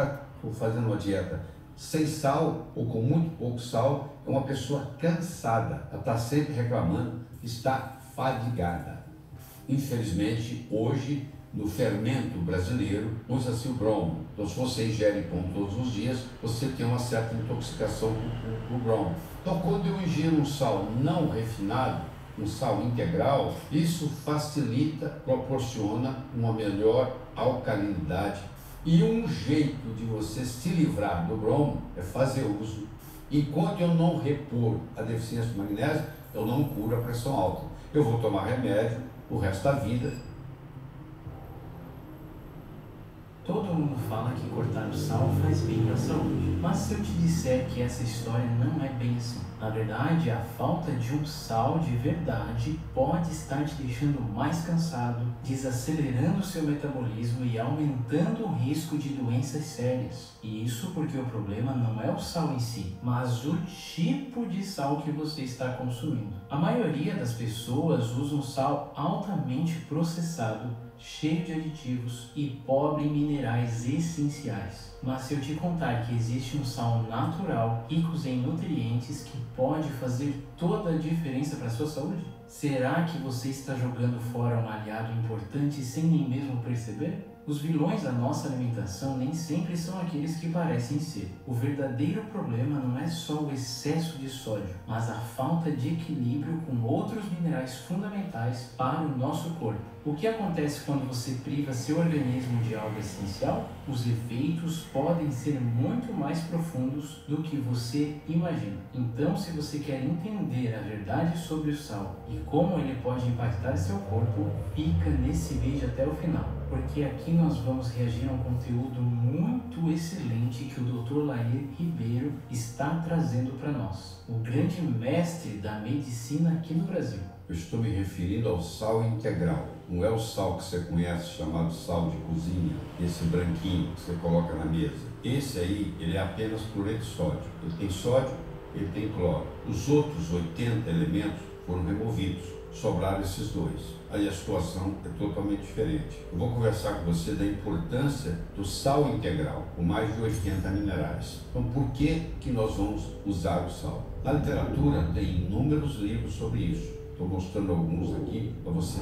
está fazendo uma dieta sem sal ou com muito pouco sal é uma pessoa cansada, ela está sempre reclamando, está fadigada. Infelizmente, hoje, no fermento brasileiro, usa-se o bromo. Então, se você ingere pão todos os dias, você tem uma certa intoxicação por bromo. Então, quando eu ingiro um sal não refinado, um sal integral, isso facilita, proporciona uma melhor alcalinidade. E um jeito de você se livrar do bromo é fazer uso. Enquanto eu não repor a deficiência de magnésio, eu não curo a pressão alta. Eu vou tomar remédio o resto da vida. Todo mundo fala que cortar o sal faz bem para a saúde, mas se eu te disser que essa história não é bem assim. Na verdade, a falta de um sal de verdade pode estar te deixando mais cansado, desacelerando o seu metabolismo e aumentando o risco de doenças sérias. E isso porque o problema não é o sal em si, mas o tipo de sal que você está consumindo. A maioria das pessoas usam sal altamente processado, cheio de aditivos e pobre em minerais essenciais. Mas se eu te contar que existe um sal natural, rico em nutrientes, que pode fazer toda a diferença para a sua saúde, será que você está jogando fora um aliado importante sem nem mesmo perceber? Os vilões da nossa alimentação nem sempre são aqueles que parecem ser. O verdadeiro problema não é só o excesso de sódio, mas a falta de equilíbrio com outros minerais fundamentais para o nosso corpo. O que acontece quando você priva seu organismo de algo essencial? Os efeitos podem ser muito mais profundos do que você imagina. Então, se você quer entender a verdade sobre o sal e como ele pode impactar seu corpo, fica nesse vídeo até o final, porque aqui nós vamos reagir a um conteúdo muito excelente que o Dr. Lair Ribeiro está trazendo para nós, o grande mestre da medicina aqui no Brasil. Eu estou me referindo ao sal integral. Não é o sal que você conhece, chamado sal de cozinha, esse branquinho que você coloca na mesa. Esse aí, ele é apenas cloreto de sódio. Ele tem sódio, ele tem cloro. Os outros 80 elementos foram removidos. Sobraram esses dois. Aí a situação é totalmente diferente. Eu vou conversar com você da importância do sal integral, com mais de 80 minerais. Então, por que nós vamos usar o sal? Na literatura tem inúmeros livros sobre isso. Estou mostrando alguns aqui para você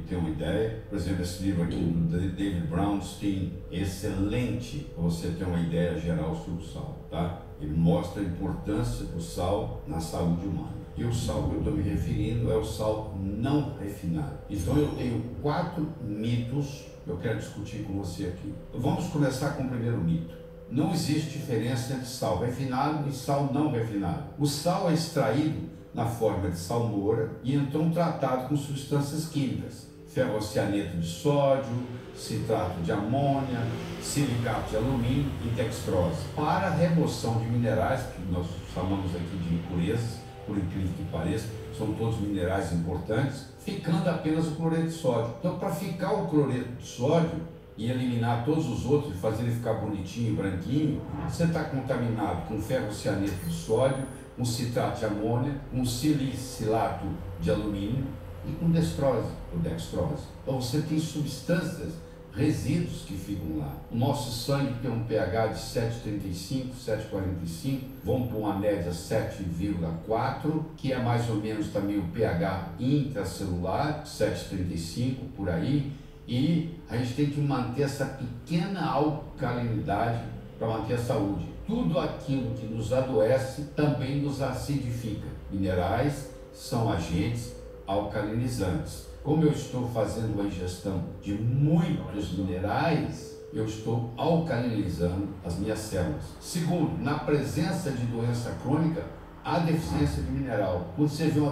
ter uma ideia. Por exemplo, esse livro aqui do David Brownstein, excelente para você ter uma ideia geral sobre o sal, tá? Ele mostra a importância do sal na saúde humana. E o sal que eu estou me referindo é o sal não refinado. Então eu tenho 4 mitos que eu quero discutir com você aqui. Vamos começar com o primeiro mito. Não existe diferença entre sal refinado e sal não refinado. O sal é extraído na forma de salmoura e então tratado com substâncias químicas, ferrocianeto de sódio, citrato de amônia, silicato de alumínio e dextrose, para a remoção de minerais, que nós chamamos aqui de impurezas, por incrível que pareça, são todos minerais importantes, ficando apenas o cloreto de sódio. Então, para ficar o cloreto de sódio e eliminar todos os outros e fazer ele ficar bonitinho e branquinho, você está contaminado com ferrocianeto de sódio, com citrato de amônia, com silicilato de alumínio e com dextrose ou dextrose. Então você tem substâncias, resíduos que ficam lá. O nosso sangue tem um pH de 7,35, 7,45, vamos para uma média 7,4, que é mais ou menos também o pH intracelular, 7,35 por aí, e a gente tem que manter essa pequena alcalinidade para manter a saúde. Tudo aquilo que nos adoece também nos acidifica. Minerais são agentes alcalinizantes. Como eu estou fazendo uma ingestão de muitos minerais, eu estou alcalinizando as minhas células. Segundo, na presença de doença crônica, há deficiência de mineral. Quando você vê um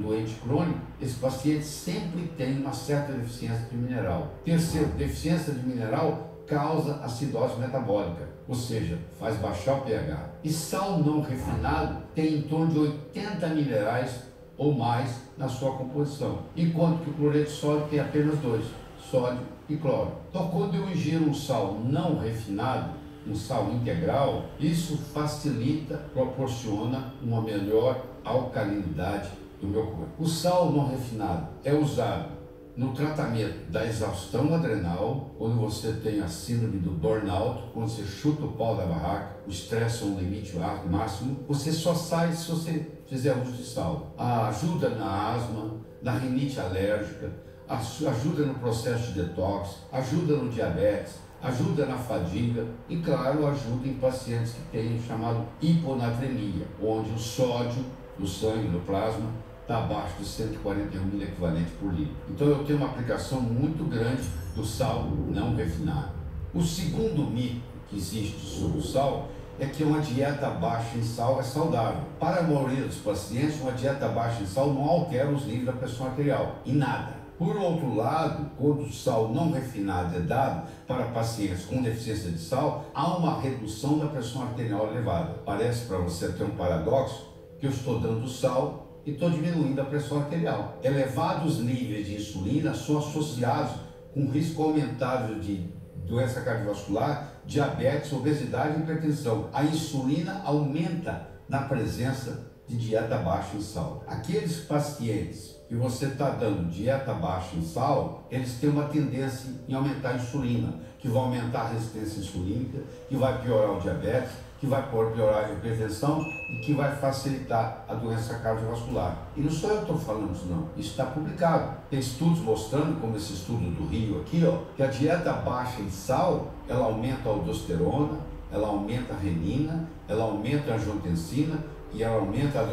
doente crônico, esse paciente sempre tem uma certa deficiência de mineral. Terceiro, deficiência de mineral causa acidose metabólica, ou seja, faz baixar o pH. E sal não refinado tem em torno de 80 minerais ou mais na sua composição, enquanto que o cloreto de sódio tem apenas 2, sódio e cloro. Então, quando eu ingiro um sal não refinado, um sal integral, isso facilita, proporciona uma melhor alcalinidade do meu corpo. O sal não refinado é usado no tratamento da exaustão adrenal, quando você tem a síndrome do burnout, quando você chuta o pau da barraca, o estresse é um limite máximo, você só sai se você fizer uso de sal. Ajuda na asma, na rinite alérgica, ajuda no processo de detox, ajuda no diabetes, ajuda na fadiga e, claro, ajuda em pacientes que têm o chamado hiponatremia, onde o sódio do sangue, do plasma, está abaixo de 141 mil-equivalente por litro. Então eu tenho uma aplicação muito grande do sal não refinado. O segundo mito que existe sobre o sal é que uma dieta baixa em sal é saudável. Para a maioria dos pacientes, uma dieta baixa em sal não altera os níveis da pressão arterial, em nada. Por outro lado, quando o sal não refinado é dado para pacientes com deficiência de sal, há uma redução da pressão arterial elevada. Parece para você ter um paradoxo que eu estou dando sal e estou diminuindo a pressão arterial. Elevados níveis de insulina são associados com risco aumentado de doença cardiovascular, diabetes, obesidade e hipertensão. A insulina aumenta na presença de dieta baixa em sal. Aqueles pacientes que você está dando dieta baixa em sal, eles têm uma tendência em aumentar a insulina, que vai aumentar a resistência insulínica, que vai piorar o diabetes, que vai piorar a hipertensão e que vai facilitar a doença cardiovascular. E não sou eu que estou falando isso não, isso está publicado. Tem estudos mostrando, como esse estudo do Rio aqui, que a dieta baixa em sal, ela aumenta a aldosterona, ela aumenta a renina, ela aumenta a angiotensina e ela aumenta a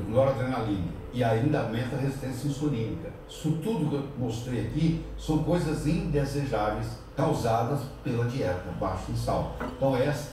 noradrenalina e ainda aumenta a resistência insulínica. Isso tudo que eu mostrei aqui são coisas indesejáveis causadas pela dieta baixa em sal. Então essa